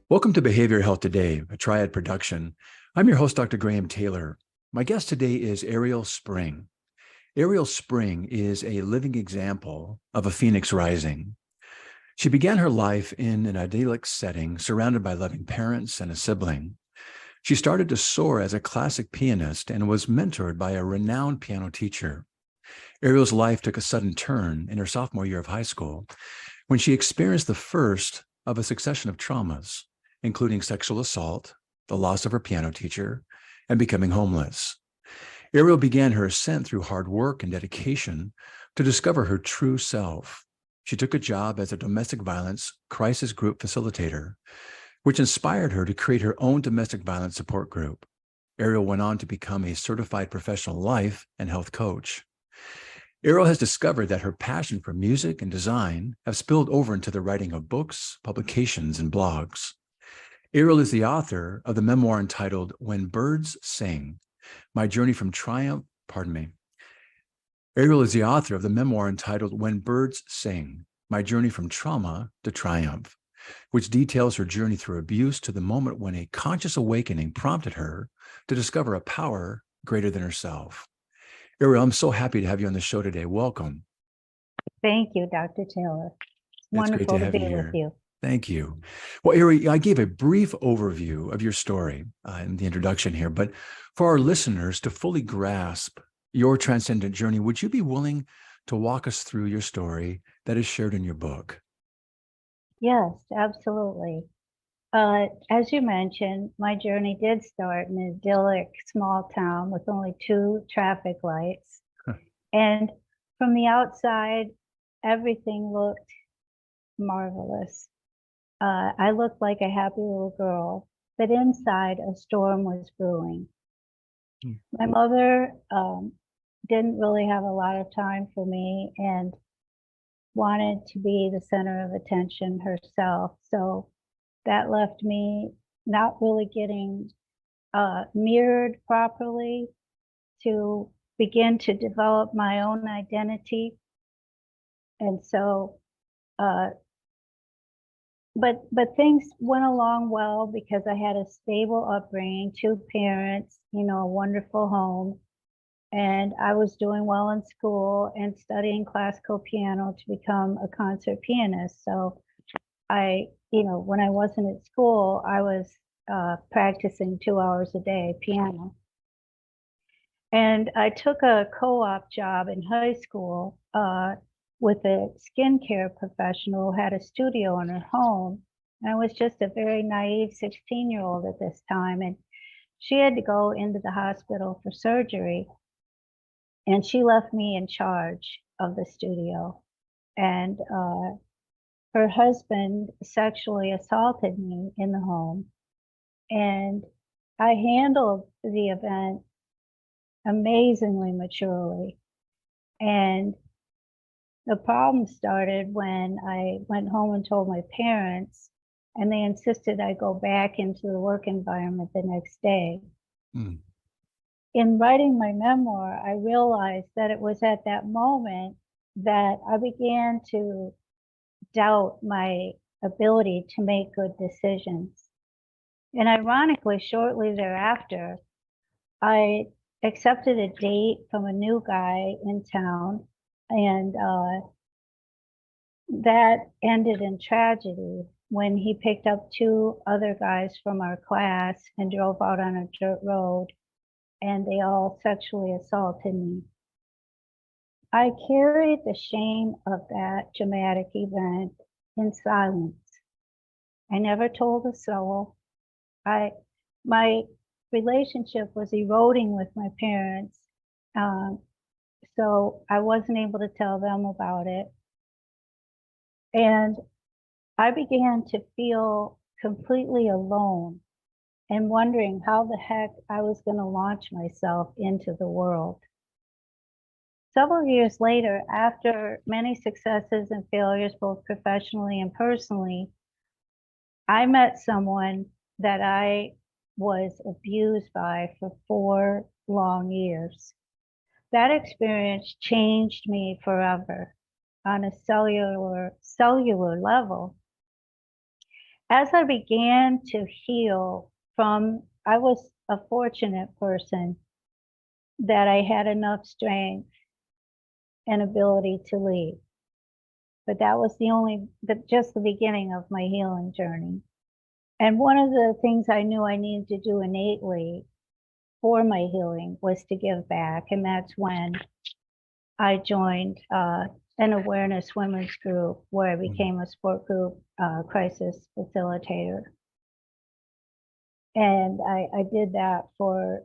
Welcome to Behavioral Health Today, a Triad production. I'm your host, Dr. Graham Taylor. My guest today is Arielle Spring. Arielle Spring is a living example of a phoenix rising. She began her life in an idyllic setting, surrounded by loving parents and a sibling. She started to soar as a classic pianist and was mentored by a renowned piano teacher. Arielle's life took a sudden turn in her sophomore year of high school when she experienced the first of a succession of traumas, including sexual assault, the loss of her piano teacher, and becoming homeless. Arielle began her ascent through hard work and dedication to discover her true self. She took a job as a domestic violence crisis group facilitator, which inspired her to create her own domestic violence support group. Arielle went on to become a certified professional life and health coach. Arielle has discovered that her passion for music and design have spilled over into the writing of books, publications, and blogs. Arielle is the author of the memoir entitled When Birds Sing, My Journey from Triumph, Arielle is the author of the memoir entitled When Birds Sing, My Journey from Trauma to Triumph, which details her journey through abuse to the moment when a conscious awakening prompted her to discover a power greater than herself. Arielle, I'm so happy to have you on the show today. Welcome. Thank you, Dr. Taylor. It's wonderful to be with you. Thank you. Well, Arielle, I gave a brief overview of your story in the introduction here, but for our listeners to fully grasp your transcendent journey, would you be willing to walk us through your story that is shared in your book? Yes, absolutely. As you mentioned, my journey did start in an idyllic small town with only 2 traffic lights. And from the outside, everything looked marvelous. I looked like a happy little girl, but inside a storm was brewing. My mother didn't really have a lot of time for me and wanted to be the center of attention herself. So that left me not really getting mirrored properly to begin to develop my own identity. And so, but things went along well because I had a stable upbringing, 2 parents, a wonderful home. And I was doing well in school and studying classical piano to become a concert pianist. So when I wasn't at school, I was practicing 2 hours a day piano. And I took a co-op job in high school with a skincare professional who had a studio in her home. And I was just a very naive 16-year-old at this time. And she had to go into the hospital for surgery. And she left me in charge of the studio. And her husband sexually assaulted me in the home. And I handled the event amazingly maturely. And the problem started when I went home and told my parents, and they insisted I go back into the work environment the next day. In writing my memoir, I realized that it was at that moment that I began to doubt my ability to make good decisions. And ironically, shortly thereafter, I accepted a date from a new guy in town, and that ended in tragedy when he picked up 2 other guys from our class and drove out on a dirt road, and they all sexually assaulted me. I carried the shame of that dramatic event in silence. I never told a soul. My relationship was eroding with my parents, so I wasn't able to tell them about it. And I began to feel completely alone and wondering how the heck I was going to launch myself into the world. Several years later, after many successes and failures, both professionally and personally, I met someone that I was abused by for 4 long years. That experience changed me forever on a cellular level. as I began to heal from, I was a fortunate person that I had enough strength and ability to leave. But that was just the beginning of my healing journey. And one of the things I knew I needed to do innately for my healing was to give back. And that's when I joined an awareness women's group where I became a sport group crisis facilitator. And I did that for,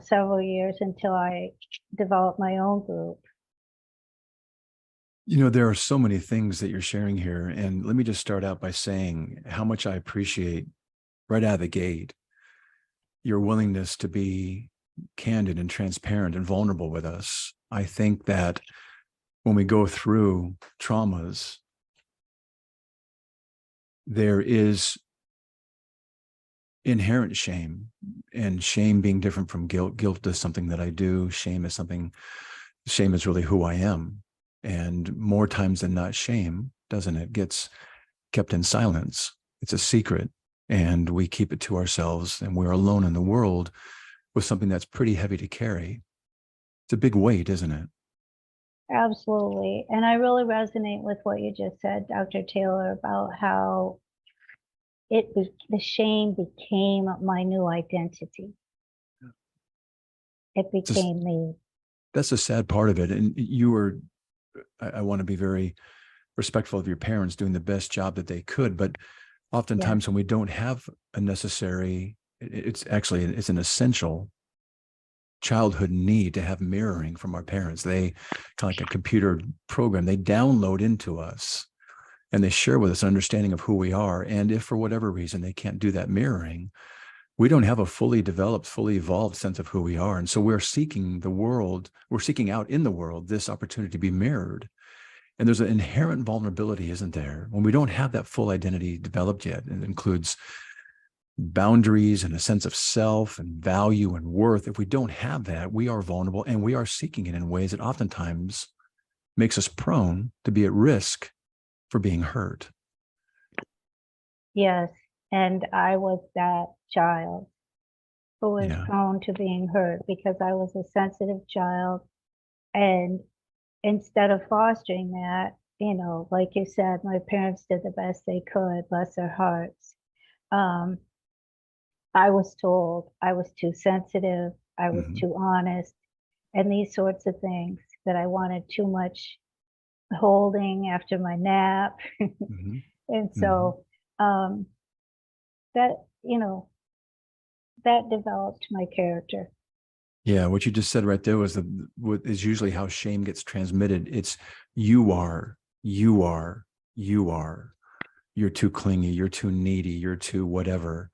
several years until I developed my own group. There are so many things that you're sharing here. And let me just start out by saying how much I appreciate right out of the gate your willingness to be candid and transparent and vulnerable with us. I think that when we go through traumas, there is inherent shame, and shame being different from guilt. Guilt is something that I do. Shame is really who I am. And more times than not, shame, doesn't it, gets kept in silence. It's a secret, and we keep it to ourselves, and we're alone in the world with something that's pretty heavy to carry. It's a big weight, isn't it? Absolutely. And I really resonate with what you just said, Dr. Taylor, about how the shame became my new identity. It became me. That's a sad part of it. And I want to be very respectful of your parents doing the best job that they could, but oftentimes when we don't have a necessary, it's an essential childhood need to have mirroring from our parents. They kind of like a computer program, they download into us and they share with us an understanding of who we are. And if for whatever reason they can't do that mirroring, we don't have a fully developed, fully evolved sense of who we are. And so we're seeking out in the world this opportunity to be mirrored. And there's an inherent vulnerability, isn't there? When we don't have that full identity developed yet, it includes boundaries and a sense of self and value and worth. If we don't have that, we are vulnerable, and we are seeking it in ways that oftentimes makes us prone to be at risk for being hurt. Yes. And I was that child who was prone to being hurt because I was a sensitive child. And instead of fostering that, like you said, my parents did the best they could, bless their hearts. I was told I was too sensitive, I was too honest, and these sorts of things, that I wanted too much holding after my nap. And so that, that developed my character. Yeah, what you just said right there was what is usually how shame gets transmitted. It's you're too clingy, you're too needy, you're too whatever.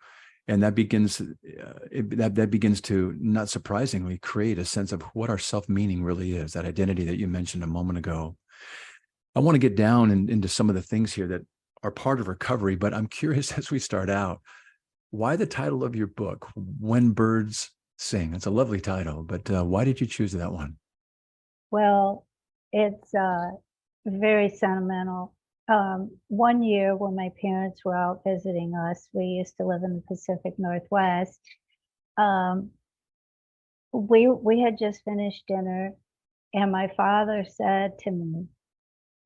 And that begins that begins to, not surprisingly, create a sense of what our self-meaning really is, that identity that you mentioned a moment ago. I want to get down into some of the things here that are part of recovery, but I'm curious as we start out, why the title of your book, When Birds Sing? It's a lovely title, but why did you choose that one? Well, it's very sentimental. One year when my parents were out visiting us, we used to live in the Pacific Northwest. We had just finished dinner, and my father said to me,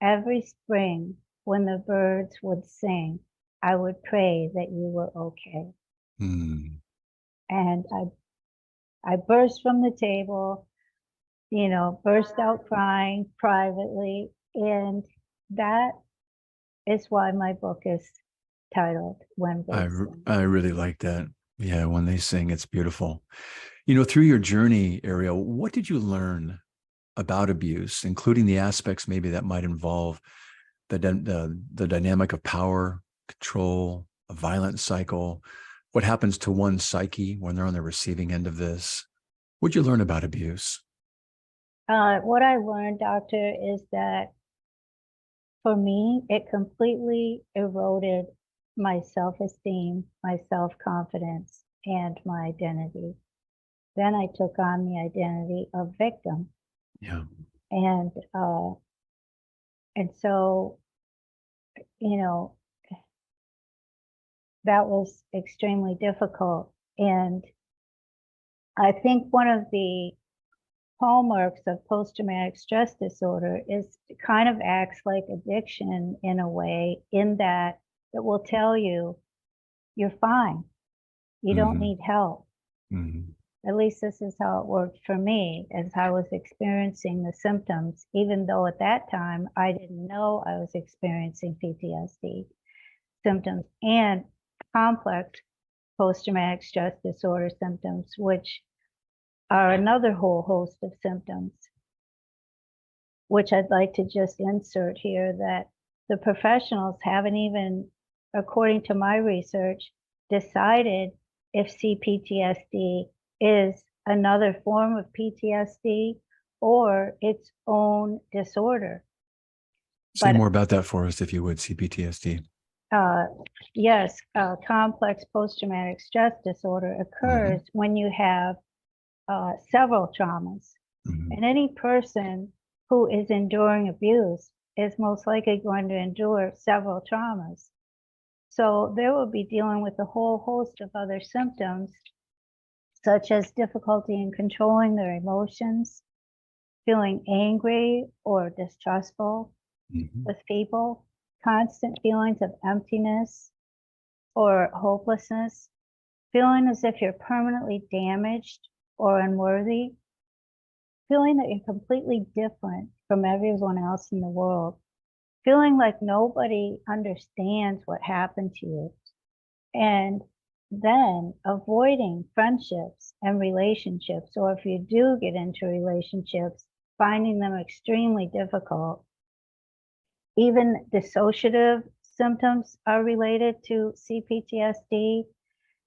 every spring when the birds would sing, I would pray that you were okay. And I burst from the table, burst out crying privately. And that is why my book is titled When Birds Sing. I really like that. Yeah, when they sing, it's beautiful. Through your journey, Arielle, what did you learn about abuse, including the aspects maybe that might involve the dynamic of power, control, a violent cycle? What happens to one's psyche when they're on the receiving end of this? What'd you learn about abuse? What I learned, doctor, is that for me, it completely eroded my self-esteem, my self-confidence, and my identity. Then I took on the identity of victim. Yeah. And so, that was extremely difficult. And I think one of the hallmarks of post-traumatic stress disorder is it kind of acts like addiction in a way, in that it will tell you you're fine. You don't need help. Mm-hmm. At least this is how it worked for me as I was experiencing the symptoms, even though at that time I didn't know I was experiencing PTSD symptoms and complex post-traumatic stress disorder symptoms, which are another whole host of symptoms, which I'd like to just insert here, that the professionals haven't even, according to my research, decided if CPTSD is another form of PTSD or its own disorder. Say But more about that for us, if you would, CPTSD. yes, complex post-traumatic stress disorder occurs when you have several traumas. And any person who is enduring abuse is most likely going to endure several traumas. So they will be dealing with a whole host of other symptoms, such as difficulty in controlling their emotions, feeling angry or distrustful with people, constant feelings of emptiness or hopelessness, feeling as if you're permanently damaged or unworthy, feeling that you're completely different from everyone else in the world, feeling like nobody understands what happened to you, and then avoiding friendships and relationships, or if you do get into relationships, finding them extremely difficult. Even dissociative symptoms are related to CPTSD,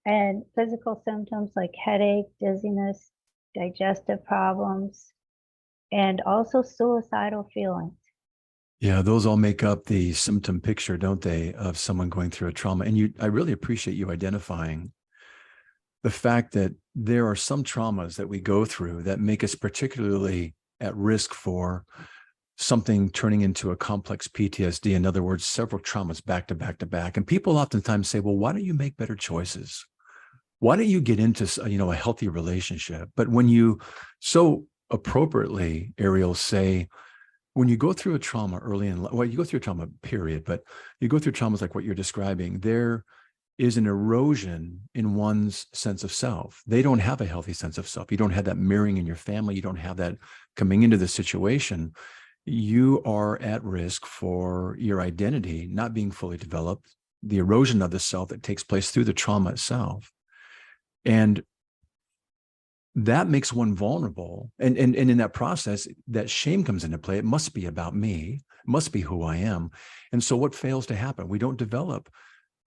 and physical symptoms like headache, dizziness, digestive problems, and also suicidal feelings. Yeah, those all make up the symptom picture, don't they, of someone going through a trauma. And I really appreciate you identifying the fact that there are some traumas that we go through that make us particularly at risk for something turning into a complex PTSD. In other words, several traumas back to back to back. And people oftentimes say, well, why don't you make better choices? Why don't you get into, a healthy relationship? But when you so appropriately, Arielle, say, when you go through a trauma early in life, well, you go through a trauma period, but you go through traumas like what you're describing, there is an erosion in one's sense of self. They don't have a healthy sense of self. You don't have that mirroring in your family. You don't have that coming into the situation. You are at risk for your identity not being fully developed, the erosion of the self that takes place through the trauma itself. And that makes one vulnerable. And in that process, that shame comes into play. It must be about me. It must be who I am. And so what fails to happen? We don't develop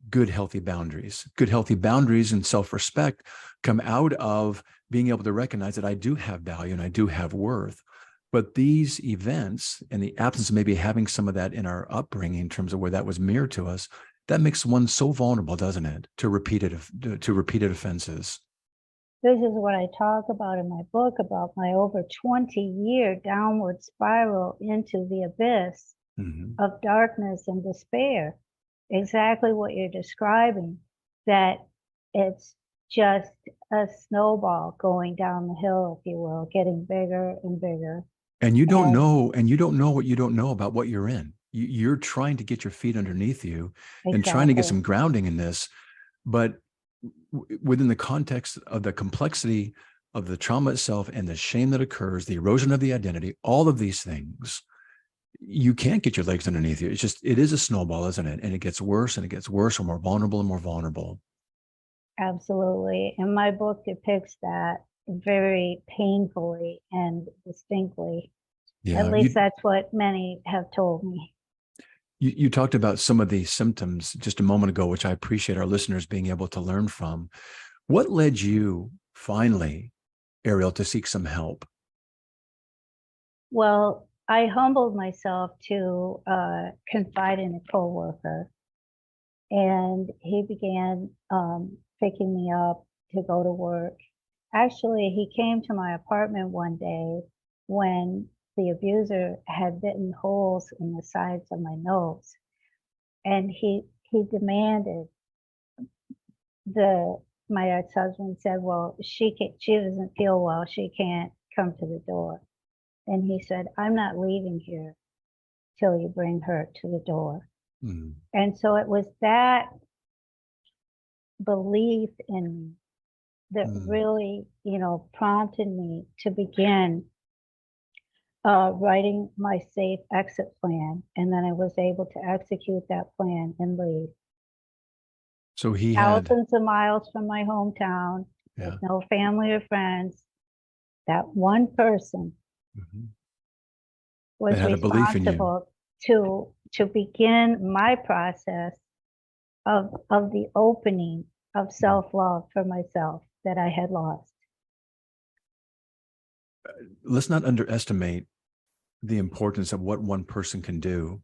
good, healthy boundaries. Good, healthy boundaries and self-respect come out of being able to recognize that I do have value and I do have worth. But these events and the absence of maybe having some of that in our upbringing in terms of where that was mirrored to us, that makes one so vulnerable, doesn't it, to repeated offenses. This is what I talk about in my book, about my over 20-year downward spiral into the abyss of darkness and despair. Exactly what you're describing, that it's just a snowball going down the hill, if you will, getting bigger and bigger. And you don't know what you don't know about what you're in. You're trying to get your feet underneath you and trying to get some grounding in this. But within the context of the complexity of the trauma itself and the shame that occurs, the erosion of the identity, all of these things, you can't get your legs underneath you. It is a snowball, isn't it? And it gets worse and it gets worse, or more vulnerable and more vulnerable. Absolutely. And my book depicts that very painfully and distinctly. Yeah. At least that's what many have told me. You talked about some of the symptoms just a moment ago, which I appreciate our listeners being able to learn from. What led you finally, Arielle, to seek some help? Well, I humbled myself to confide in a coworker, and he began picking me up to go to work. Actually, he came to my apartment one day when the abuser had bitten holes in the sides of my nose, and he demanded my ex-husband said, well, she doesn't feel well, she can't come to the door. And he said, I'm not leaving here till you bring her to the door. Mm. And so it was that belief in me that really, prompted me to begin writing my safe exit plan. And then I was able to execute that plan and leave. So he had, Thousands of miles from my hometown, yeah. with no family or friends. That one person Mhm. was That had a belief in you. responsible to begin my process of the opening of self-love for myself that I had lost. Let's not underestimate the importance of what one person can do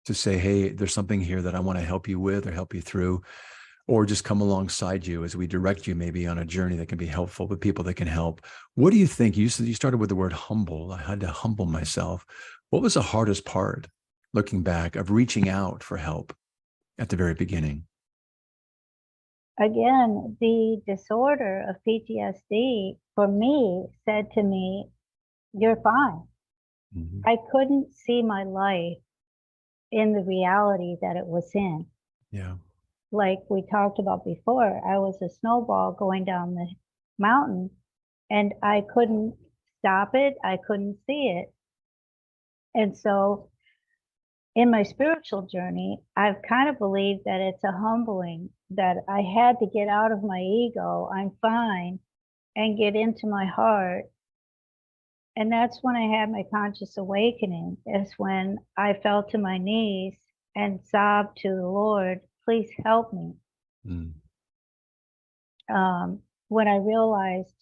to say, hey, there's something here that I want to help you with or help you through, or just come alongside you as we direct you maybe on a journey that can be helpful with people that can help. What do you think? You said you started with the word humble. I had to humble myself. What was the hardest part, looking back, of reaching out for help at the very beginning? Again, the disorder of PTSD for me said to me, you're fine. Mm-hmm. I couldn't see my life in the reality that it was in. Yeah. Like we talked about before, I was a snowball going down the mountain and I couldn't stop it. I couldn't see it. And so in my spiritual journey, I've kind of believed that it's a humbling, that I had to get out of my ego, I'm fine, and get into my heart. And that's when I had my conscious awakening, is when I fell to my knees and sobbed to the Lord, please help me. Mm. When I realized,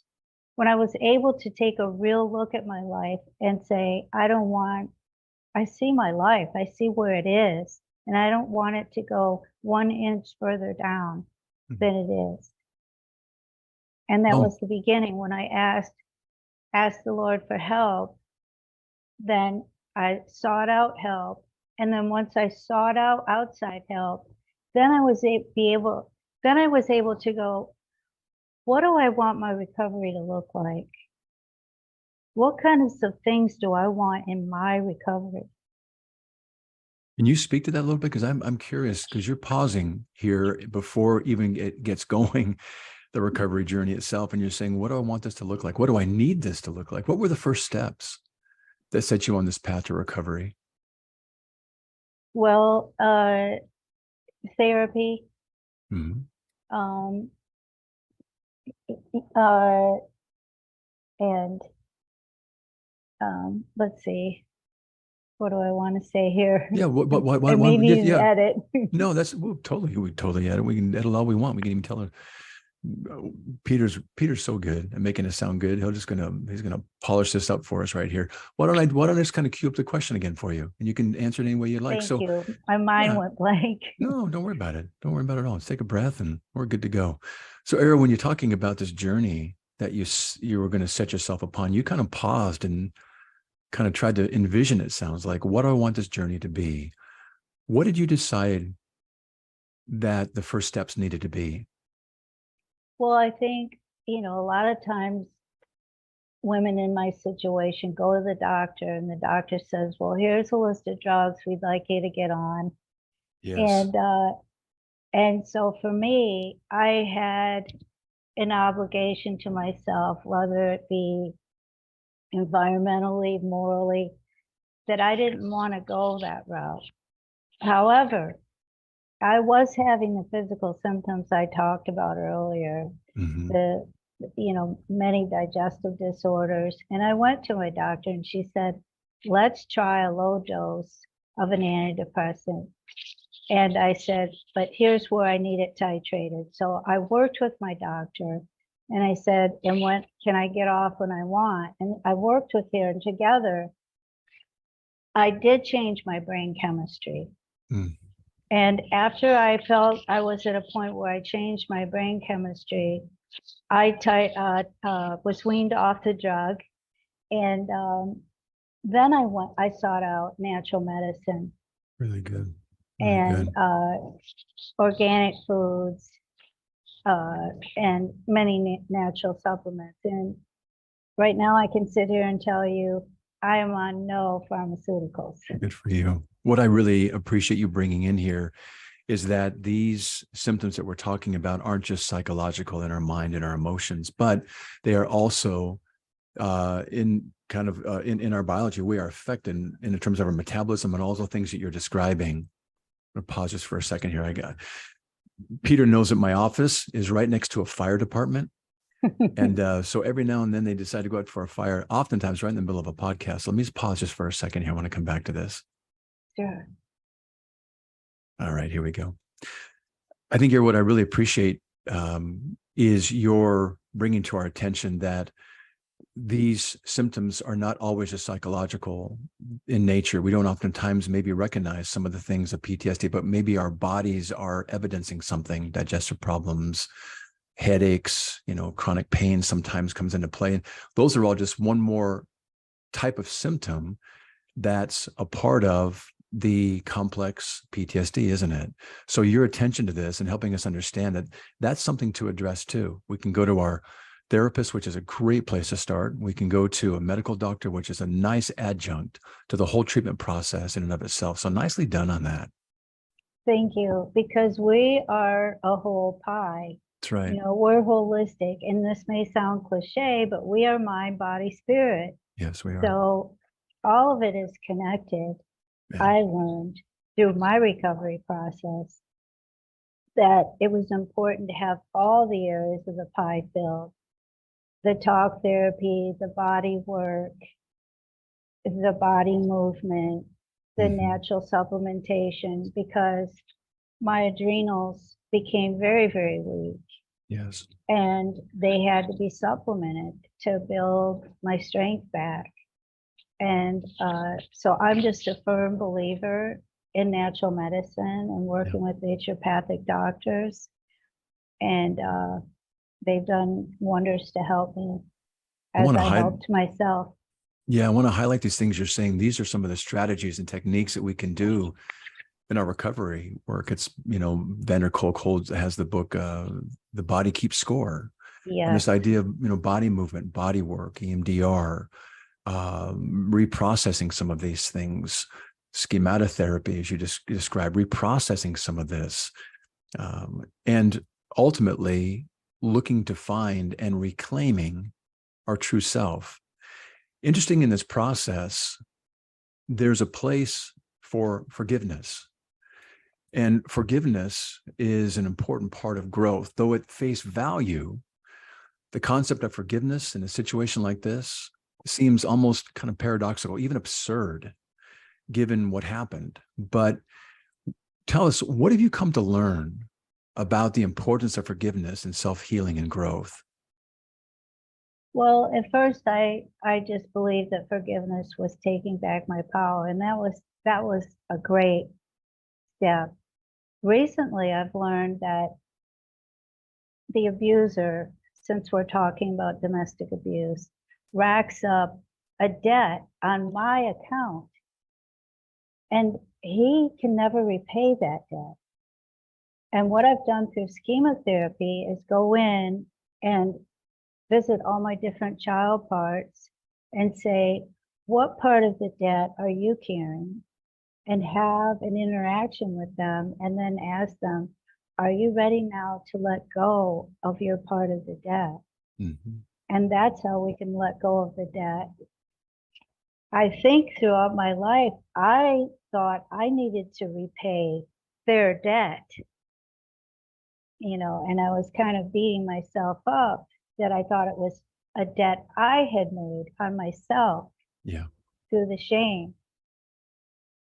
when I was able to take a real look at my life and say, I see my life, I see where it is, and I don't want it to go 1 inch further down than it is. And that was the beginning. When I asked the Lord for help, then I sought out help. And then once I sought out outside help, then I was able to go, what do I want my recovery to look like? What kinds of things do I want in my recovery? Can you speak to that a little bit? Because I'm curious, because you're pausing here before even it gets going, the recovery journey itself, and you're saying, what do I want this to look like? What do I need this to look like? What were the first steps that set you on this path to recovery? Well, therapy, Mm-hmm. um, uh, and let's see, what do I want to say here? Yeah. I may need an edit. No, we totally edit. We can edit all we want. We can even tell her. Peter's so good at making it sound good. He's gonna polish this up for us right here. Why don't I just kind of cue up the question again for you, and you can answer it any way you like. Thank you. My mind went blank. No, don't worry about it. Don't worry about it at all. Let's take a breath, and we're good to go. So, Arielle, when you're talking about this journey that you were going to set yourself upon, you kind of paused and kind of tried to envision. It sounds like, what do I want this journey to be? What did you decide that the first steps needed to be? Well, I think, a lot of times women in my situation go to the doctor and the doctor says, well, here's a list of drugs we'd like you to get on. Yes. And so for me, I had an obligation to myself, whether it be environmentally, morally, that I didn't want to go that route. However, I was having the physical symptoms I talked about earlier, Mm-hmm. the many digestive disorders. And I went to my doctor and she said, let's try a low dose of an antidepressant. And I said, but here's where I need it titrated. So I worked with my doctor and I said, and when can I get off when I want? And I worked with her, and together I did change my brain chemistry. Mm. And after I felt I was at a point where I changed my brain chemistry, I was weaned off the drug, and then I sought out natural medicine Really good. Really and good. organic foods and many natural supplements. And right now I can sit here and tell you I am on no pharmaceuticals. Good for you. What I really appreciate you bringing in here is that these symptoms that we're talking about aren't just psychological in our mind and our emotions, but they are also in our biology. We are affected in terms of our metabolism and all the things that you're describing. I'm gonna pause just for a second here. Peter knows that my office is right next to a fire department. And so every now and then they decide to go out for a fire, oftentimes right in the middle of a podcast. Let me just pause just for a second here. I want to come back to this. Sure. All right, here we go. I think here what I really appreciate is your bringing to our attention that these symptoms are not always just psychological in nature. We don't oftentimes maybe recognize some of the things of PTSD, but maybe our bodies are evidencing something, digestive problems, headaches, chronic pain sometimes comes into play. And those are all just one more type of symptom that's a part of the complex PTSD, isn't it? So your attention to this and helping us understand that that's something to address too. We can go to our therapist, which is a great place to start. We can go to a medical doctor, which is a nice adjunct to the whole treatment process in and of itself. So nicely done on that. Thank you, because we are a whole pie. That's right. We're holistic, and this may sound cliche, but we are mind, body, spirit. Yes, we are. So all of it is connected. Yeah. I learned through my recovery process that it was important to have all the areas of the pie filled. The talk therapy, the body work, the body movement, the natural supplementation, because my adrenals became very, very weak. Yes. And they had to be supplemented to build my strength back. And so I'm just a firm believer in natural medicine and working with naturopathic doctors. And they've done wonders to help me as I helped myself. Yeah, I want to highlight these things you're saying. These are some of the strategies and techniques that we can do in our recovery work. It's, Vander Kolk has the book, The Body Keeps Score. Yeah. And this idea of, body movement, body work, EMDR, reprocessing some of these things, schematotherapy, as you just described, reprocessing some of this, and ultimately looking to find and reclaiming our true self. Interesting in this process, there's a place for forgiveness. And forgiveness is an important part of growth, though at face value, the concept of forgiveness in a situation like this seems almost kind of paradoxical, even absurd, given what happened. But tell us, what have you come to learn about the importance of forgiveness and self-healing and growth? Well, at first, I just believed that forgiveness was taking back my power, and that was a great step. Recently, I've learned that the abuser, since we're talking about domestic abuse, racks up a debt on my account, and he can never repay that debt. And what I've done through schematherapy is go in and visit all my different child parts and say, what part of the debt are you carrying? And have an interaction with them, and then ask them, are you ready now to let go of your part of the debt? Mm-hmm. And that's how we can let go of the debt. I think throughout my life, I thought I needed to repay their debt, and I was kind of beating myself up that I thought it was a debt I had made on myself through the shame.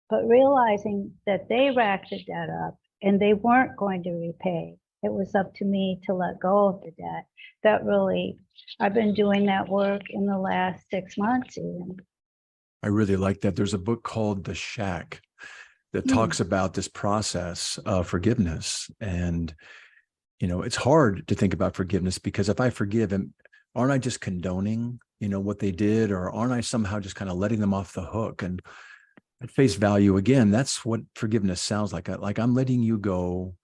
But realizing that they racked the debt up and they weren't going to repay, it was up to me to let go of the debt. That really, I've been doing that work in the last 6 months even. I really like that. There's a book called The Shack that talks about this process of forgiveness. And, it's hard to think about forgiveness, because if I forgive him, aren't I just condoning, what they did? Or aren't I somehow just kind of letting them off the hook? And at face value, again, that's what forgiveness sounds like. Like I'm letting you go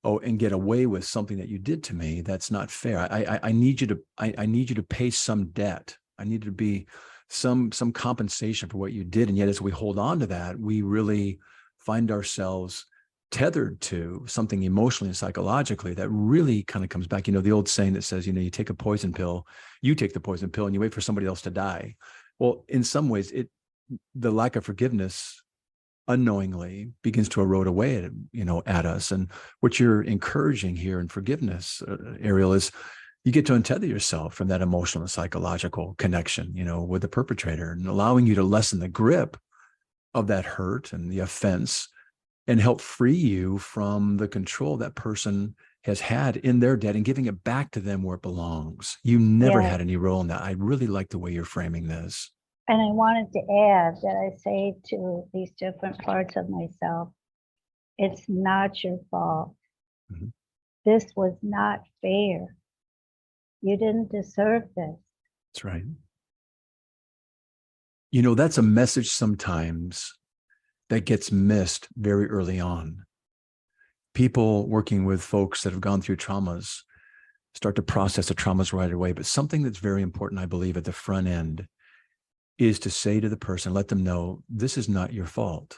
oh, and get away with something that you did to me, that's not fair. I need you to, I need you to pay some debt. I need to be some compensation for what you did. And yet, as we hold on to that, we really find ourselves tethered to something emotionally and psychologically that really kind of comes back. The old saying that says, you take a poison pill, you take the poison pill and you wait for somebody else to die. Well, in some ways, the lack of forgiveness unknowingly begins to erode away at us. And what you're encouraging here in forgiveness, Arielle, is you get to untether yourself from that emotional and psychological connection, with the perpetrator, and allowing you to lessen the grip of that hurt and the offense, and help free you from the control that person has had in their debt and giving it back to them where it belongs. You never had any role in that. I really like the way you're framing this. And I wanted to add that I say to these different parts of myself, it's not your fault. Mm-hmm. This was not fair. You didn't deserve this. That's right. That's a message sometimes that gets missed very early on. People working with folks that have gone through traumas start to process the traumas right away. But something that's very important, I believe, at the front end is to say to the person, let them know, this is not your fault.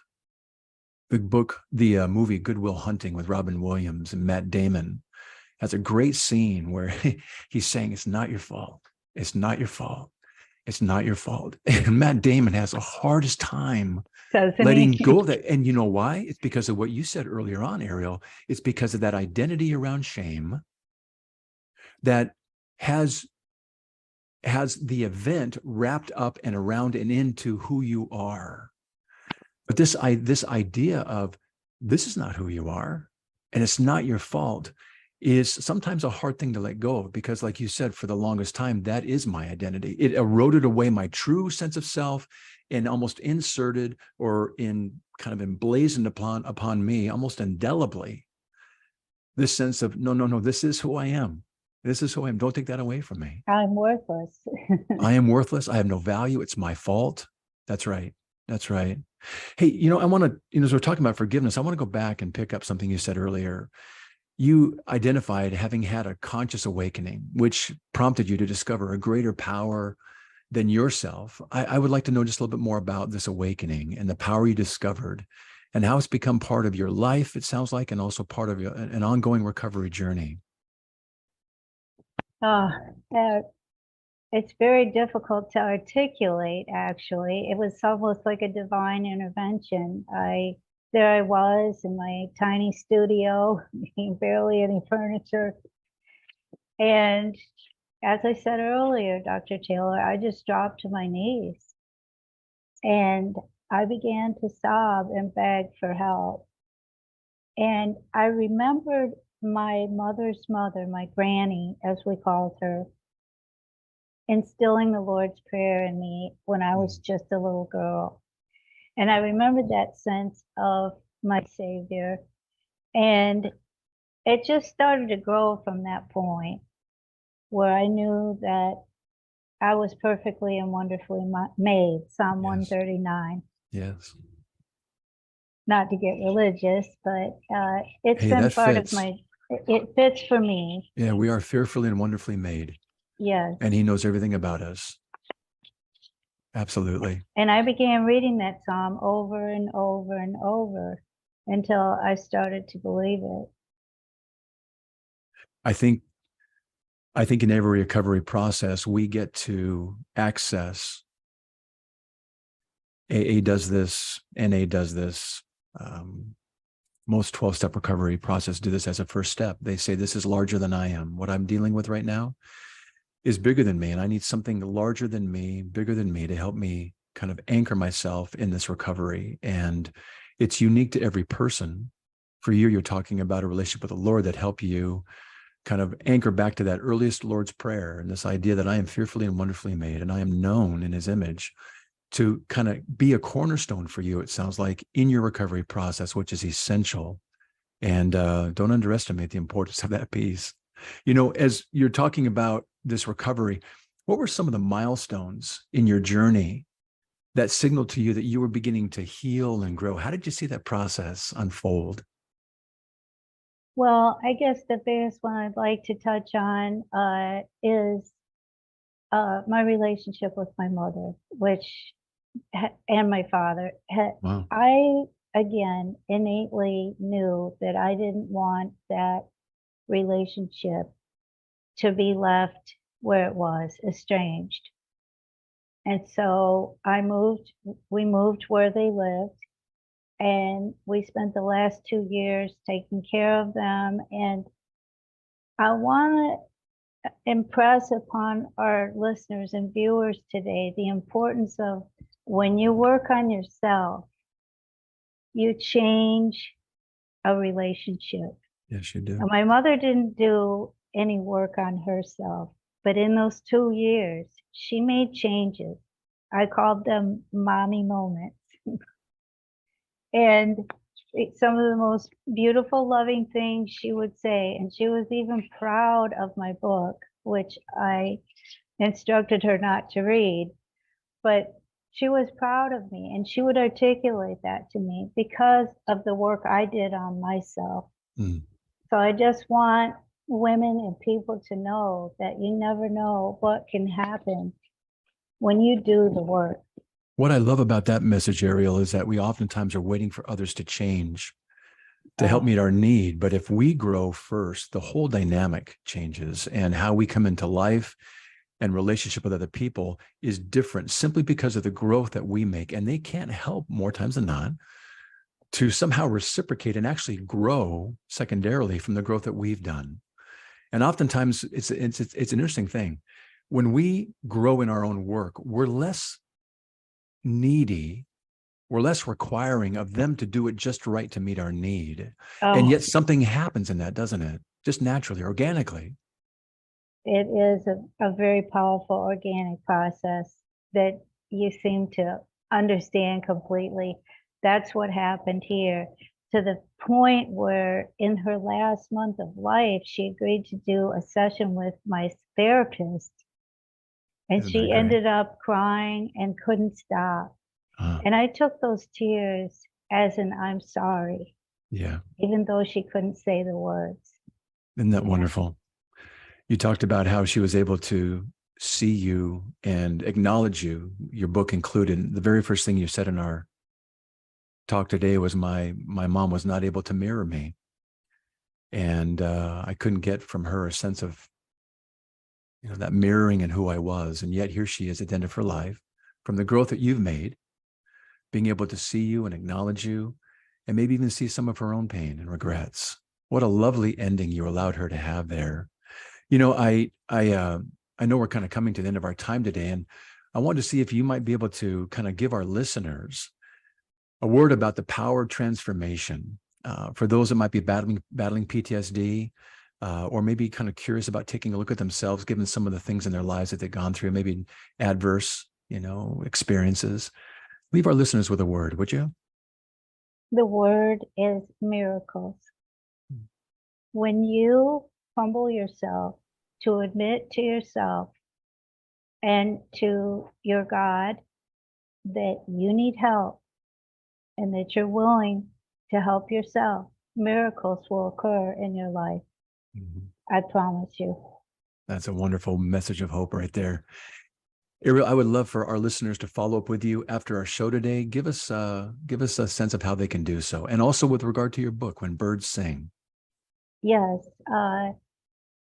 The movie Good Will Hunting with Robin Williams and Matt Damon has a great scene where he's saying, it's not your fault. It's not your fault. It's not your fault. And Matt Damon has the hardest time letting go of that. And you know why? It's because of what you said earlier on, Arielle. It's because of that identity around shame that has the event wrapped up and around and into who you are. But this idea of this is not who you are and it's not your fault is sometimes a hard thing to let go of, because like you said, for the longest time, that is my identity. It eroded away my true sense of self and almost inserted or kind of emblazoned upon me almost indelibly this sense of, no, this is who I am. This is who I am. Don't take that away from me. I'm worthless. I am worthless. I have no value. It's my fault. That's right. That's right. Hey, I want to, as we're talking about forgiveness, I want to go back and pick up something you said earlier. You identified having had a conscious awakening, which prompted you to discover a greater power than yourself. I would like to know just a little bit more about this awakening and the power you discovered and how it's become part of your life, it sounds like, and also part of an ongoing recovery journey. It's very difficult to articulate, actually. It was almost like a divine intervention. There I was in my tiny studio, barely any furniture. And as I said earlier, Dr. Taylor, I just dropped to my knees. And I began to sob and beg for help. And I remembered my mother's mother, my granny, as we called her, instilling the Lord's Prayer in me when I was just a little girl. And I remembered that sense of my Savior. And it just started to grow from that point, where I knew that I was perfectly and wonderfully made, Psalm 139. Yes. Not to get religious, but it's Hey, been that part fits. of it fits for me. Yeah, we are fearfully and wonderfully made. Yes. And he knows everything about us. Absolutely. And I began reading that psalm over and over and over until I started to believe it. I think in every recovery process, we get to access. AA does this, NA does this. Most 12-step recovery process do this as a first step. They say, this is larger than I am. What I'm dealing with right now is bigger than me. And I need something larger than me, bigger than me, to help me kind of anchor myself in this recovery. And it's unique to every person. For you, you're talking about a relationship with the Lord that helped you kind of anchor back to that earliest Lord's Prayer and this idea that I am fearfully and wonderfully made and I am known in his image, to kind of be a cornerstone for you, it sounds like, in your recovery process, which is essential. And don't underestimate the importance of that piece. As you're talking about this recovery, what were some of the milestones in your journey that signaled to you that you were beginning to heal and grow? How did you see that process unfold? Well, I guess the biggest one I'd like to touch on is my relationship with my mother, and my father. Wow. I, again, innately knew that I didn't want that relationship to be left where it was, estranged. And so we moved where they lived, and we spent the last 2 years taking care of them. And I want to impress upon our listeners and viewers today the importance of when you work on yourself, you change a relationship. Yes, you do. And my mother didn't do any work on herself, but in those 2 years, she made changes. I called them mommy moments. And some of the most beautiful, loving things she would say. And she was even proud of my book, which I instructed her not to read. But she was proud of me, and she would articulate that to me because of the work I did on myself. Mm. So I just want women and people to know that you never know what can happen when you do the work. What I love about that message, Arielle, is that we oftentimes are waiting for others to change to help meet our need. But if we grow first, the whole dynamic changes, and how we come into life and relationship with other people is different simply because of the growth that we make. And they can't help, more times than not, to somehow reciprocate and actually grow secondarily from the growth that we've done. And oftentimes it's an interesting thing. When we grow in our own work, we're less needy, we're less requiring of them to do it just right to meet our need. And Oh, yet something happens in that, doesn't it? Just naturally, organically. it is a very powerful organic process that you seem to understand completely. That's what happened here, to the point where in her last month of life, she agreed to do a session with my therapist. And Isn't that she great? ended up crying and couldn't stop. Uh, And I took those tears as an I'm sorry, yeah. even though she couldn't say the words. Isn't that Yeah. wonderful? You talked about how she was able to see you and acknowledge you, your book included. The very first thing you said in our talk today was my mom was not able to mirror me. And I couldn't get from her a sense of, that mirroring and who I was. And yet here she is at the end of her life, from the growth that you've made, being able to see you and acknowledge you, and maybe even see some of her own pain and regrets. What a lovely ending you allowed her to have there. I know we're kind of coming to the end of our time today, and I wanted to see if you might be able to kind of give our listeners a word about the power of transformation for those that might be battling PTSD, or maybe kind of curious about taking a look at themselves, given some of the things in their lives that they've gone through, maybe adverse, experiences. Leave our listeners with a word, would you? The word is miracles. When you humble yourself to admit to yourself and to your God that you need help and that you're willing to help yourself, miracles will occur in your life. Mhm. I promise you. That's a wonderful message of hope right there. Arielle, I would love for our listeners to follow up with you after our show today. Give us a sense of how they can do so. And also with regard to your book, When Birds Sing. Yes,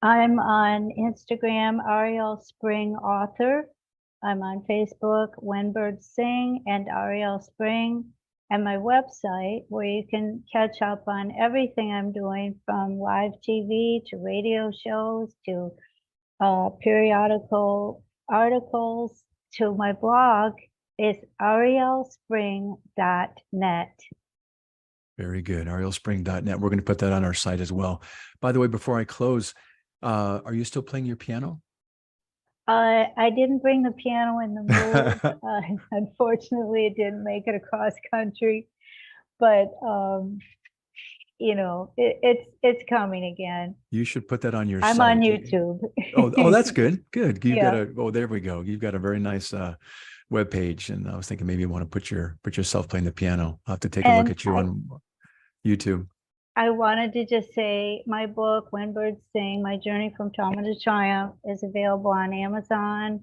I'm on Instagram, Arielle Spring Author. I'm on Facebook, When Birds Sing and Arielle Spring, and my website where you can catch up on everything I'm doing, from live TV to radio shows to periodical articles to my blog, is ariellespring.net. Very good. ariellespring.net. We're going to put that on our site as well. By the way, before I close, are you still playing your piano? I didn't bring the piano in the move. Unfortunately, it didn't make it across country, but it's coming again. You should put that on your I'm on site. YouTube. Oh, that's good. Good. Yeah. There we go. You've got a very nice web page. And I was thinking maybe you want to put yourself playing the piano. I'll have to take a look And at you on YouTube. I wanted to just say my book, When Birds Sing, My Journey from Trauma to Triumph, is available on Amazon,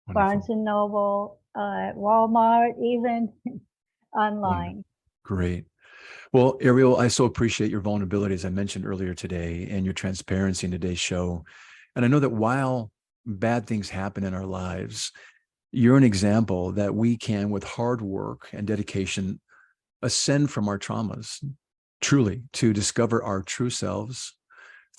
Wonderful. Barnes and Noble, Walmart, even Wonderful. online. Great. Well, Arielle, I so appreciate your vulnerability, as I mentioned earlier today, and your transparency in today's show. And I know that while bad things happen in our lives, you're an example that we can, with hard work and dedication, ascend from our traumas, truly, to discover our true selves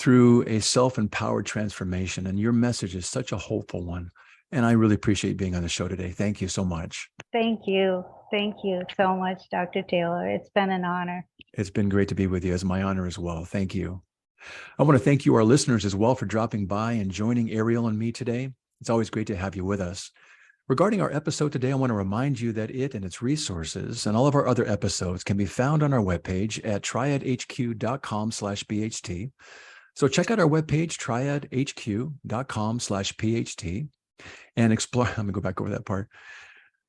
through a self-empowered transformation. And your message is such a hopeful one. And I really appreciate being on the show today. Thank you so much. Thank you. Thank you so much, Dr. Taylor. It's been an honor. It's been great to be with you. It's my honor as well. Thank you. I want to thank you, our listeners, as well, for dropping by and joining Arielle and me today. It's always great to have you with us. Regarding our episode today, I want to remind you that it and its resources and all of our other episodes can be found on our webpage at triadhq.com/BHT. So check out our webpage, triadhq.com/PHT, and explore. Let me go back over that part.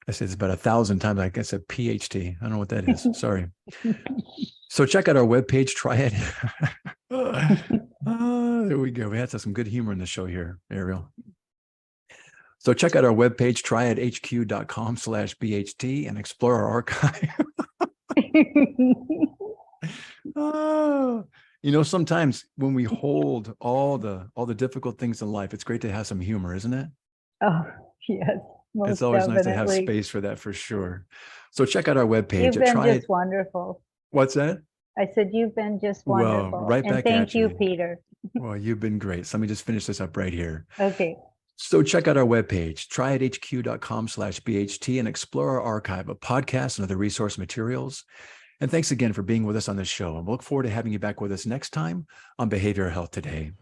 I said it's about 1,000 times. I guess a PHT. I don't know what that is. Sorry. So check out our webpage, Triad. There we go. We had some good humor in the show here, Arielle. So check out our webpage, triadhq.com/BHT, and explore our archive. Sometimes when we hold all the difficult things in life, it's great to have some humor, isn't it? Oh, yes. Most It's always nice to definitely. have space for that, for sure. So check out our webpage. You've been just wonderful. What's that? I said, you've been just wonderful. Well, right and back thank at you, you. Peter. Well, you've been great. So let me just finish this up right here. Okay. So check out our webpage, triadhq.com/BHT, and explore our archive of podcasts and other resource materials. And thanks again for being with us on this show. And we'll look forward to having you back with us next time on Behavioral Health Today.